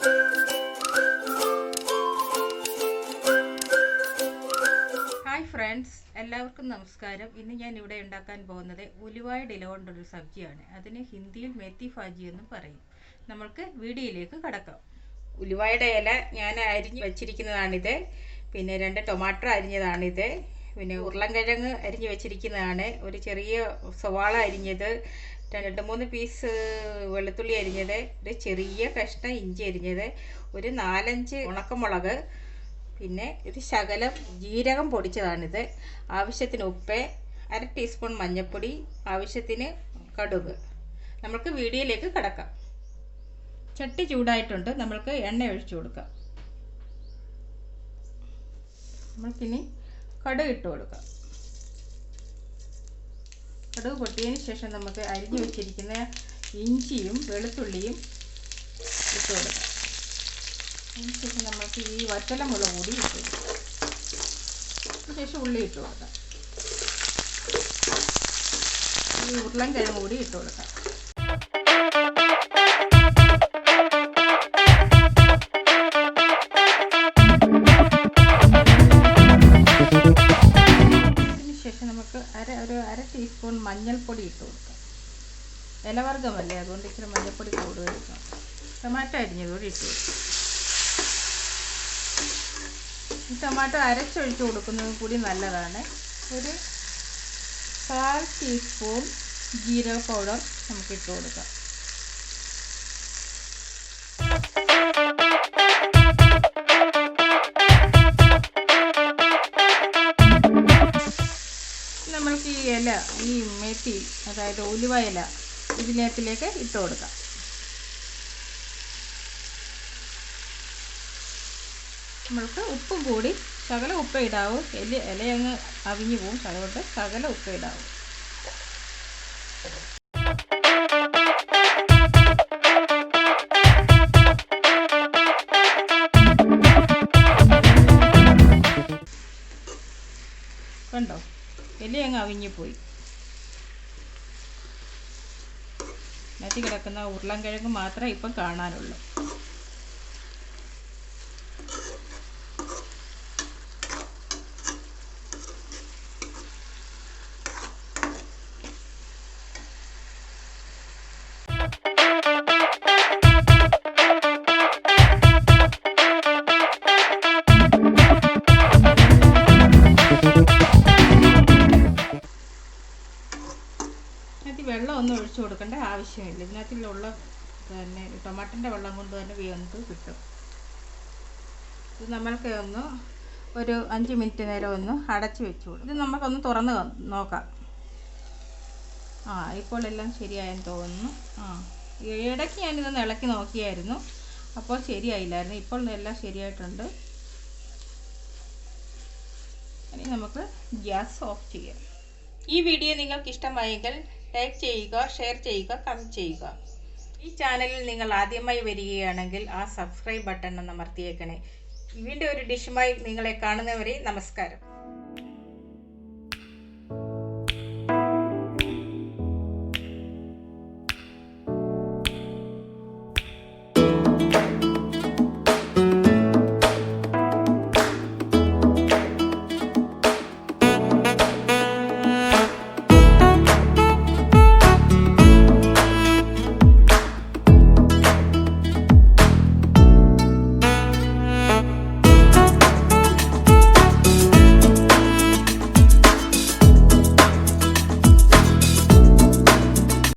Hi friends, എല്ലാവർക്കും നമസ്കാരം. ഇന്ന് ഞാൻ ഇവിടെ ഉണ്ടാക്കാൻ പോകുന്നത് ഉലുവയുടെ ഇല കൊണ്ടൊരു സബ്ജിയാണ്. അതിന് ഹിന്ദിയിൽ മെത്തി ഭാജി എന്നും പറയും. നമ്മൾക്ക് വീഡിയോയിലേക്ക് കടക്കാം. ഉലുവയുടെ ഇല ഞാൻ അരിഞ്ഞ് വെച്ചിരിക്കുന്നതാണിത്. പിന്നെ 2 ടൊമാറ്റോ അരിഞ്ഞതാണിത്. പിന്നെ ഉരുളൻകിഴങ്ങ് അരിഞ്ഞ് വെച്ചിരിക്കുന്നതാണ്. ഒരു ചെറിയ സവാള അരിഞ്ഞത്, 2-3 പീസ് വെളുത്തുള്ളി അരിഞ്ഞത്, ഒരു ചെറിയ കഷ്ണം ഇഞ്ചി അരിഞ്ഞത്, ഒരു 4-5 ഉണക്കമുളക്, പിന്നെ ഇത് ശകലം ജീരകം പൊടിച്ചതാണിത്, ആവശ്യത്തിന് ഉപ്പ്, 1/2 ടീസ്പൂൺ മഞ്ഞൾപ്പൊടി, ആവശ്യത്തിന് കടുക്. നമുക്ക് വീഡിയോയിലേക്ക് കടക്കാം. ചട്ടി ചൂടായിട്ടുണ്ട്, നമ്മൾക്ക് എണ്ണ ഒഴിച്ചു കൊടുക്കാം. നമുക്കിനി കടുക് ഇട്ട് കൊടുക്കാം. കടുക് പൊട്ടിയതിന് ശേഷം നമുക്ക് അരിഞ്ഞു വെച്ചിരിക്കുന്ന ഇഞ്ചിയും വെളുത്തുള്ളിയും ഇട്ട് കൊടുക്കാം. അതിനുശേഷം നമുക്ക് ഈ വറ്റലമുളക് കൂടി ഇട്ട് കൊടുക്കാം. അതിനുശേഷം ഉള്ളി ഇട്ട് കൊടുക്കാം. ഈ ഉരുളൻകിഴങ്ങ് കൂടി ഇട്ട് കൊടുക്കാം. അതിനുശേഷം നമുക്ക് ഒരു 1/2 ടീസ്പൂൺ മഞ്ഞൾപ്പൊടി ഇട്ട് കൊടുക്കാം. ഇലവർഗ്ഗമല്ലേ, അതുകൊണ്ട് ഇച്ചിരി മഞ്ഞൾപ്പൊടി കൂടുതൽ എടുക്കാം. ടൊമാറ്റോ അരിഞ്ഞതുകൂടി ഇട്ട് കൊടുക്കാം. ഈ ടൊമാറ്റോ അരച്ചൊഴിച്ച് കൊടുക്കുന്നത് കൂടി നല്ലതാണ്. ഒരു 1/4 ടീസ്പൂൺ ജീരക പൗഡർ നമുക്ക് ഇട്ട് കൊടുക്കാം. നമ്മൾക്ക് ഈ ഇല, ഈ മെത്തി, അതായത് ഉലുവ ഇല ഇതിലേക്ക് ഇട്ട് കൊടുക്കാം. നമ്മൾക്ക് ഉപ്പും കൂടി ശകല ഉപ്പ് ഇടാവും. ഇലയങ്ങ് അവിഞ്ഞു പോവും, അതുകൊണ്ട് ശകല ഉപ്പ് ഇടാവും. കണ്ടോ, ഇലയങ്ങ് അവിഞ്ഞു പോയി. നത്തി കിടക്കുന്ന ഉരുളൻകിഴങ്ങ് മാത്രമേ ഇപ്പം കാണാനുള്ളൂ. ഇതിനകത്ത് വെള്ളം ഒന്നും ഒഴിച്ചു കൊടുക്കേണ്ട ആവശ്യമില്ല. ഇതിനകത്തുള്ള തന്നെ ടൊമാറ്റോൻ്റെ വെള്ളം കൊണ്ട് തന്നെ വെന്ത് കിട്ടും. ഇത് നമ്മൾക്ക് ഒരു 5 മിനിറ്റ് നേരം ഒന്ന് അടച്ച് വെച്ച് കൊടുക്കും. ഇത് നമുക്കൊന്ന് തുറന്ന് നോക്കാം. ഇപ്പോൾ എല്ലാം ശരിയായെന്ന് തോന്നുന്നു. ഇടയ്ക്ക് ഞാനിതൊന്ന് ഇളക്കി നോക്കിയായിരുന്നു, അപ്പോൾ ശരിയായില്ലായിരുന്നു. ഇപ്പോൾ എല്ലാം ശരിയായിട്ടുണ്ട്. ഇനി നമുക്ക് ഗ്യാസ് ഓഫ് ചെയ്യാം. ഈ വീഡിയോ നിങ്ങൾക്ക് ഇഷ്ടമായെങ്കിൽ ലൈക്ക് ചെയ്യുക, ഷെയർ ചെയ്യുക, കമൻറ്റ് ചെയ്യുക. ഈ ചാനലിൽ നിങ്ങൾ ആദ്യമായി വരികയാണെങ്കിൽ ആ സബ്സ്ക്രൈബ് ബട്ടൺ അമർത്തിയേക്കണേ. വീണ്ടും ഒരു ഡിഷുമായി നിങ്ങളെ കാണുന്നവരെ നമസ്കാരം.